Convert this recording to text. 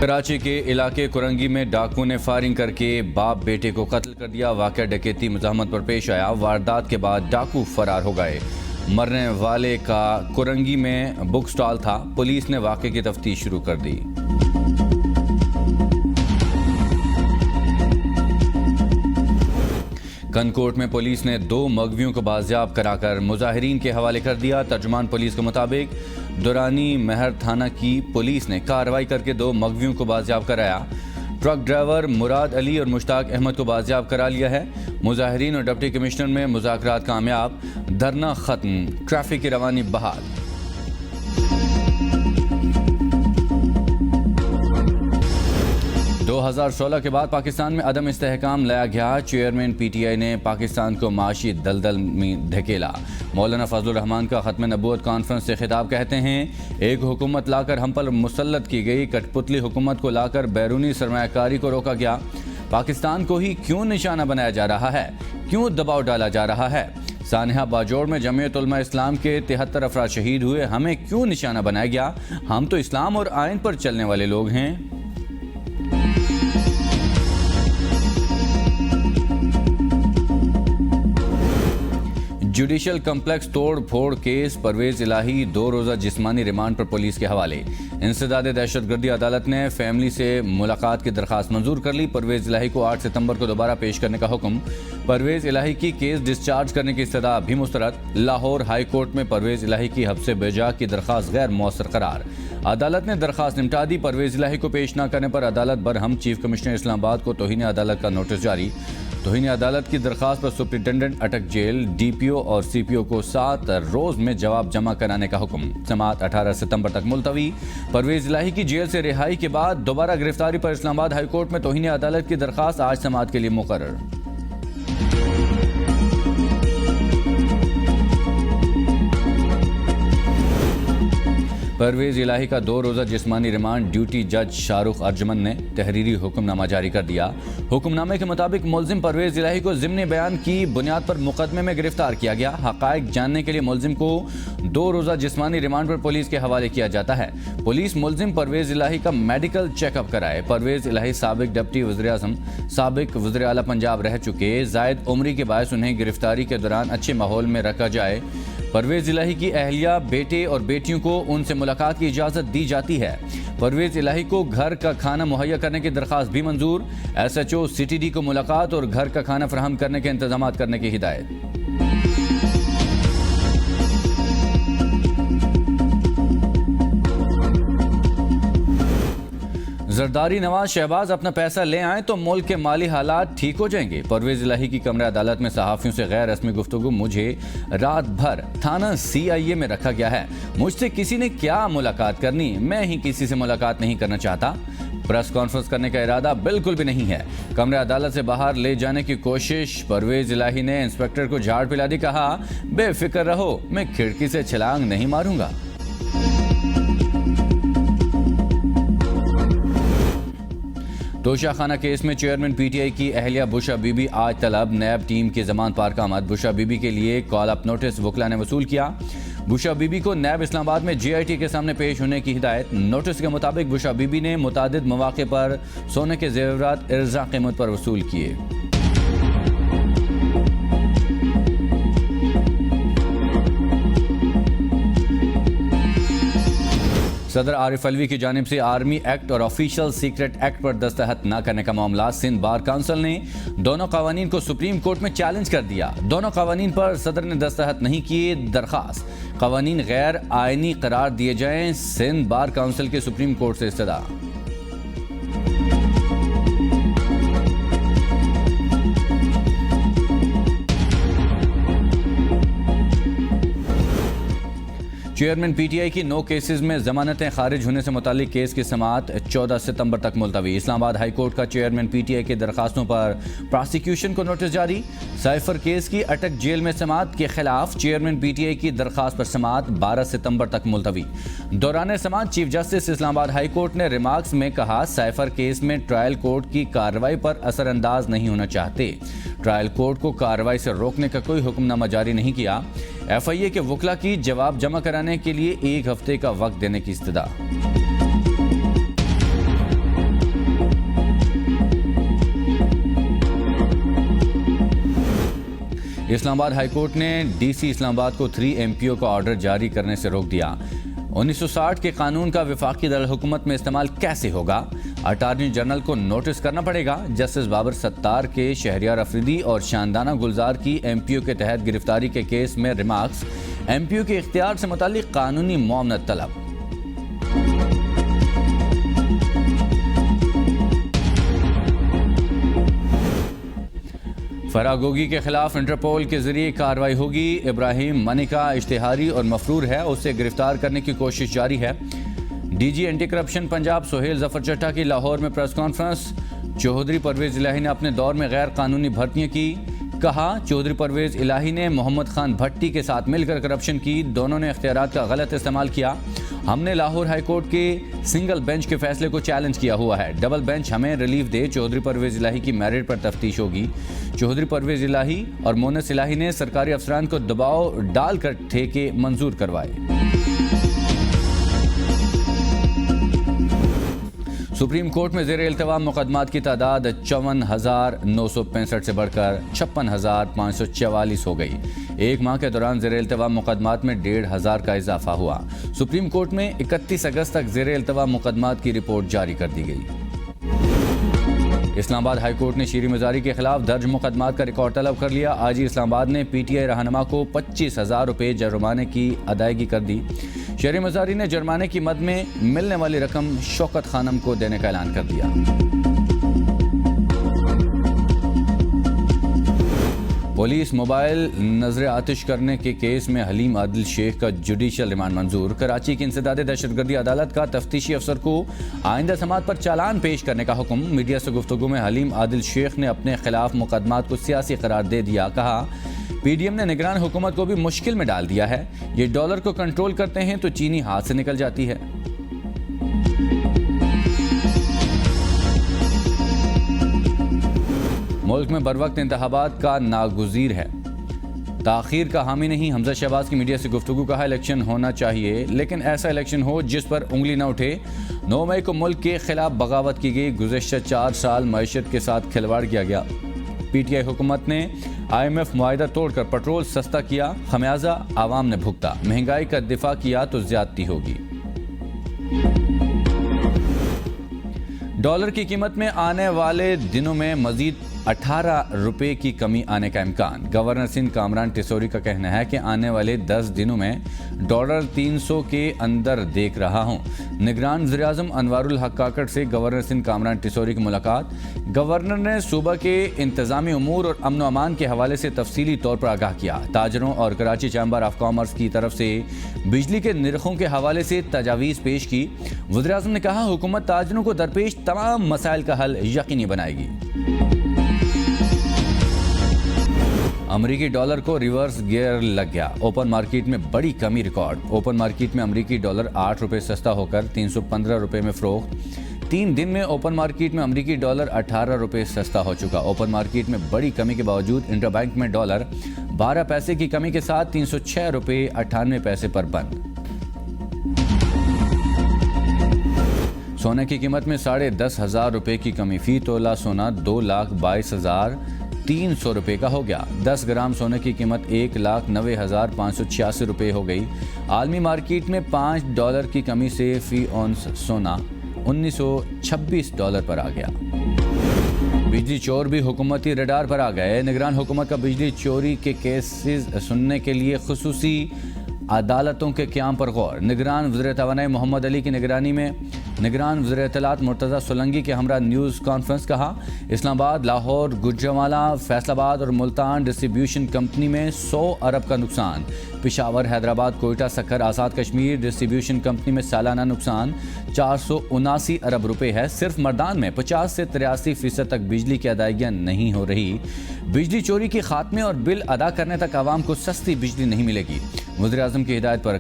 कराची के इलाके कुरंगी में डाकू ने फायरिंग करके बाप बेटे को कत्ल कर दिया। वाक़या डकैती मुज़ाहमत पर पेश आया। वारदात के बाद डाकू फरार हो गए। मरने वाले का कुरंगी में बुक स्टॉल था। पुलिस ने वाक़े की तफ्तीश शुरू कर दी। कनकोट में पुलिस ने 2 मगवियों को बाजियाब कराकर मुजाहिरीन के हवाले कर दिया। तर्जुमान पुलिस के मुताबिक दुरानी महर थाना की पुलिस ने कार्रवाई करके 2 मगवियों को बाजियाब कराया। ट्रक ड्राइवर मुराद अली और मुश्ताक अहमद को बाजियाब करा लिया है। मुजाहिरीन और डिप्टी कमिश्नर में मुज़ाकरात कामयाब, धरना खत्म, ट्रैफिक की रवानी बहाल। दो 2016 के बाद पाकिस्तान में अदम इस्तेहकाम लाया गया। चेयरमैन PTI ने पाकिस्तान को माशी दलदल में धकेला। मौलाना फजलुर रहमान का खत्म नबूवत कॉन्फ्रेंस से खिताब कहते हैं, एक हुकूमत लाकर हम पर मुसल्लत की गई, कठपुतली हुकूमत को लाकर बैरूनी सरमायाकारी को रोका गया। पाकिस्तान को ही क्यों निशाना बनाया जा रहा है, क्यों दबाव डाला जा रहा है? सानिहा बाजोड़ में जमीयत उलमा इस्लाम के 73 अफराद शहीद हुए, हमें क्यों निशाना बनाया गया? हम तो इस्लाम और आइन पर चलने वाले लोग हैं। जुडिशल कम्प्लेक्स तोड़ फोड़ केस, परवेज इलाही 2 रोज़ा जिस्मानी रिमांड पर पुलिस के हवाले। इंसदाद दहशतगर्दी अदालत ने फैमिली से मुलाकात की दरखास्त मंजूर कर ली। परवेज इलाही को 8 सितंबर को दोबारा पेश करने का हुक्म। परवेज इलाही की केस डिस्चार्ज करने की इस्तदा भी मुस्तरद। लाहौर हाई कोर्ट में परवेज इलाही की हब्से बेजा की दरखास्त गैर मौसर करार। अदालत ने दरखास्त निपटा दी। परवेज इलाही को पेश न करने पर अदालत बरहम। चीफ कमिश्नर इस्लामाबाद को तौहीन अदालत का नोटिस जारी। तौहीन अदालत की दरखास्त पर सुप्रिंटेंडेंट अटक जेल, DPO और CPO को 7 रोज में जवाब जमा कराने का हुक्म। समाअत 18 सितंबर तक मुलतवी। परवेज इलाही की जेल से रिहाई के बाद दोबारा गिरफ्तारी पर इस्लामाबाद हाई कोर्ट में तौहीन अदालत की दरखास्त आज समाअत के लिए मुकर्रर। परवेज इलाही का 2 रोज़ा जिस्मानी रिमांड। ड्यूटी जज शाहरुख अर्जमन ने तहरीरी हुक्मनामा जारी कर दिया। हुक्मनामे के मुताबिक मुलजिम परवेज इलाही को ज़िम्नी बयान की बुनियाद पर मुकदमे में गिरफ्तार किया गया। हक़ाइक़ जानने के लिए मुलजिम को 2 रोज़ा जिस्मानी रिमांड पर पुलिस के हवाले किया जाता है। पुलिस मुलजिम परवेज इलाही का मेडिकल चेकअप कराए। परवेज इलाही साबिक डिप्टी वज़ीर-ए-आज़म, साबिक वज़ीर आला पंजाब रह चुके। ज़ायद उम्री के बायस उन्हें गिरफ्तारी के दौरान अच्छे माहौल में रखा जाए। परवेज इलाही की अहलिया, बेटे और बेटियों को उनसे मुलाकात की इजाज़त दी जाती है। परवेज इलाही को घर का खाना मुहैया करने की दरखास्त भी मंजूर। SHO CTD को मुलाकात और घर का खाना फराहम करने के इंतजाम करने की हिदायत। जरदारी नवाज शहबाज अपना पैसा ले आए तो मुल्क के माली हालात ठीक हो जाएंगे। परवेज इलाही की कमरे अदालत में सहाफ़ियों से गैर रस्मी गुफ्तगू। मुझे रात भर थाना CIA में रखा गया है। मुझसे किसी ने क्या मुलाकात करनी, मैं ही किसी से मुलाकात नहीं करना चाहता। प्रेस कॉन्फ्रेंस करने का इरादा बिल्कुल भी नहीं है। कमरे अदालत से बाहर ले जाने की कोशिश। परवेज इलाही ने इंस्पेक्टर को झाड़ पिला दी, कहा बेफिक्र रहो, मैं खिड़की से छलांग नहीं मारूंगा। तोशाखाना केस में चेयरमैन PTI की अहलिया बुशा बीबी आज तलब। नैब टीम की जमानत पार कामद। बुशा बीबी के लिए कॉल अप नोटिस वकला ने वसूल किया। बुशा बीबी को नैब इस्लामाबाद में JIT के सामने पेश होने की हिदायत। नोटिस के मुताबिक बुशा बीबी ने मुतादिद मौके पर सोने के जेवरात इर्जा कीमत पर वसूल किए। सदर आरिफ अलवी की जानिब से आर्मी एक्ट और ऑफिशियल सीक्रेट एक्ट पर दस्तखत न करने का मामला। सिंध बार काउंसिल ने दोनों कवानीन को सुप्रीम कोर्ट में चैलेंज कर दिया। दोनों कवानीन पर सदर ने दस्तखत नहीं किए। दरखास्त कवानीन गैर आइनी करार दिए जाएं। सिंध बार काउंसिल के सुप्रीम कोर्ट से इस्तदा। चेयरमैन PTI की 9 केसेस में जमानतें खारिज होने से मुतालिक केस की समाअत 14 सितंबर तक मुलतवी। इस्लामाबाद हाई कोर्ट का चेयरमैन PTI की दरखास्तों पर प्रोसिक्यूशन को नोटिस जारी। साइफर केस की अटक जेल में समाअत के खिलाफ चेयरमैन PTI की दरखास्त पर समाअत 12 सितंबर तक मुलतवी। दौरान समाअत chief justice Islamabad high court ने रिमार्क्स में कहा, साइफर केस में ट्रायल कोर्ट की कार्रवाई पर असरअंदाज नहीं होना चाहते। ट्रायल कोर्ट को कार्रवाई से रोकने का कोई हुक्मनामा जारी नहीं किया। FIA के वकला की जवाब जमा कराने के लिए 1 हफ्ते का वक्त देने की इस्तदा। इस्लामाबाद हाईकोर्ट ने डीसी इस्लामाबाद को 3 MPO का ऑर्डर जारी करने से रोक दिया। 1960 के कानून का वफाकी दारुल-हुकूमत में इस्तेमाल कैसे होगा? अटॉर्नी जनरल को नोटिस करना पड़ेगा। जस्टिस बाबर सत्तार के शहरियार अफरीदी और शानदाना गुलजार की MPO के तहत गिरफ्तारी के केस में रिमार्क्स। MPO के इख्तियार से मुतालिक कानूनी मुआवनत तलब। फरागोगी के खिलाफ इंटरपोल के जरिए कार्रवाई होगी। इब्राहिम मनिका इश्तिहारी और मफरूर है, उसे गिरफ्तार करने की कोशिश जारी है। DG anti corruption Punjab Sohail Zafar चट्टा की लाहौर में प्रेस कॉन्फ्रेंस। चौधरी परवेज इलाही ने अपने दौर में गैर कानूनी भर्तियां की। कहा, चौधरी परवेज इलाही ने मोहम्मद खान भट्टी के साथ मिलकर करप्शन की। दोनों ने इख्तियारात का गलत इस्तेमाल किया। हमने लाहौर हाईकोर्ट के सिंगल बेंच के फैसले को चैलेंज किया हुआ है। डबल बेंच हमें रिलीफ दे। चौधरी परवेज इलाही की मैरिट पर तफ्तीश होगी। चौधरी परवेज इलाही और मोनस इलाही ने सरकारी अफसरान को दबाव डालकर ठेके मंजूर करवाए। सुप्रीम कोर्ट में ज़ेरे इल्तवाम मुकदमात की तादाद 54,965 से बढ़कर 56,544 हो गई। एक माह के दौरान ज़ेरे इल्तवाम मुकदमात में 1,500 का इजाफा हुआ। सुप्रीम कोर्ट में 31 अगस्त तक ज़ेरे इल्तवाम मुकदमात की रिपोर्ट जारी कर दी गई। इस्लामाबाद हाईकोर्ट ने शीरी मजारी के खिलाफ दर्ज मुकदमात का रिकॉर्ड तलब कर लिया। आज ही इस्लामाबाद ने PTI रहनुमा को 25,000 रुपये जुर्माने की अदायगी कर दी। शीरी मजारी ने जुर्माने की मद में मिलने वाली रकम शौकत खानम को देने का ऐलान कर दिया। पुलिस मोबाइल नजर आतिश करने के केस में हलीम आदिल शेख का जुडिशल रिमांड मंजूर। कराची की इंसदादे दहशतगर्दी अदालत का तफ्तीशी अफसर को आइंदा समात पर चालान पेश करने का हुक्म। मीडिया से गुफ्तगू में हलीम आदिल शेख ने अपने खिलाफ मुकदमात को सियासी करार दे दिया। कहा, PDM ने निगरान हुकूमत को भी मुश्किल में डाल दिया है। ये डॉलर को कंट्रोल करते हैं तो चीनी हाथ से निकल जाती है। मुल्क में बरवक्त इंतखाबात का नागुज़ीर है, ताखीर का हामी नहीं। हमजा शहबाज की मीडिया से गुफ्तगू। कहा, इलेक्शन होना चाहिए लेकिन ऐसा इलेक्शन हो जिस पर उंगली न उठे। 9 मई को मुल्क के खिलाफ बगावत की गई। गुज़श्ता 4 साल मईशत के साथ खिलवाड़ किया गया। PTI हुकूमत ने IMF मुआहिदा तोड़कर पेट्रोल सस्ता किया। खमियाजा आवाम ने भुगता। महंगाई का दिफा किया तो ज्यादती होगी। डॉलर की कीमत में आने वाले दिनों में मजीद 18 रुपये की कमी आने का इम्कान। गवर्नर सिंध कामरान टिसोरी का कहना है कि आने वाले 10 दिनों में डॉलर 300 के अंदर देख रहा हूं। निगरान वज़ीर-ए-आज़म अनवारुल हक काकड़ से गवर्नर सिंध कामरान टिसोरी की मुलाकात। गवर्नर ने सूबा के इंतजामी उमूर और अमन अमान के हवाले से तफसीली तौर पर आगाह किया। ताजरों और कराची चैम्बर ऑफ कॉमर्स की तरफ से बिजली के निर्खों के हवाले से तजावीज़ पेश की। वज़ीर-ए-आज़म ने कहा, हुकूमत ताजरों को दरपेश तमाम मसाइल का हल यकीनी बनाएगी। अमरीकी डॉलर को रिवर्स गियर लग गया। ओपन मार्केट में बड़ी कमी रिकॉर्ड। ओपन मार्केट में अमरीकी डॉलर 8 रुपये सस्ता होकर 315 रुपये में फरोख्त। 3 दिन में ओपन मार्केट में अमरीकी डॉलर 18 रुपये सस्ता हो चुका। ओपन मार्केट में बड़ी कमी के बावजूद इंटरबैंक में डॉलर 12 पैसे की कमी के साथ 306 रुपये 98 पैसे पर बंद। सोने की कीमत में 10,500 रुपये की कमी। फी तोला सोना 2,22,300 रुपये का हो गया। 10 ग्राम सोने की कीमत 1,90,586 रुपये हो गई। आलमी मार्केट में $5 की कमी से फी औंस सोना $1,926 पर आ गया। बिजली चोर भी हुकूमती रडार पर आ गए। निगरान हुकूमत का बिजली चोरी के केसेस सुनने के लिए खुसूसी अदालतों के क़याम पर गौर। निगरान वज़ीर तवानाई मोहम्मद अली की निगरानी में निगरान वज़ीर इत्तलात मुर्तज़ा सोलंकी के हमरा न्यूज़ कॉन्फ्रेंस। कहा, इस्लामाबाद, लाहौर, गुजरांवाला, फैसलाबाद और मुल्तान डिस्ट्रीब्यूशन कंपनी में 100 अरब का नुकसान। पेशावर, हैदराबाद, कोयटा, सक्कर, आज़ाद कश्मीर डिस्ट्रीब्यूशन कंपनी में सालाना नुकसान 479 अरब रुपये है। सिर्फ मर्दान में 50 से 83% तक बिजली की अदायगियाँ नहीं हो रही। बिजली चोरी के खात्मे और बिल अदा करने तक आवाम को सस्ती बिजली नहीं मिलेगी। वज़ीर-ए-आज़म की हिदायत पर